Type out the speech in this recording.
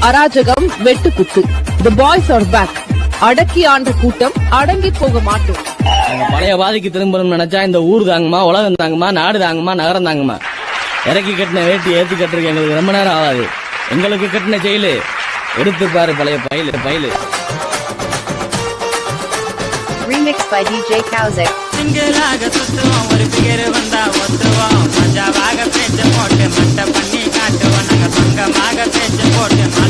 அராஜகம், வெட்டுக்குத்து. The boys are back. அடக்கி ஆண்ட கூட்டம் அடங்கி போக மாட்டோம். பழைய பாதிக்கு திரும்பணும் நினைச்சா இந்த ஊர் தாங்குமா, உலகம் தாங்குமா, நாடு தாங்குமா, நகரம் தாங்குமா? இறக்கி கட்டின வேட்டி ஏத்தி கட்டுறதுக்கு எங்களுக்கு ரொம்ப நேரம் ஆகாது. எங்களுக்கு கட்டின செயலு எடுத்து பாரு பழைய பயிலு. Remix by DJ Kauzik. சிங்களாக சுத்துவோம், ஒரு பிகர் வந்தா ஒத்துவோம். மஜாவாக பேச்சு போட்டு மட்ட பண்ணி காட்டுவோம். நாங்க பங்கமாக பேச்சு போட்டு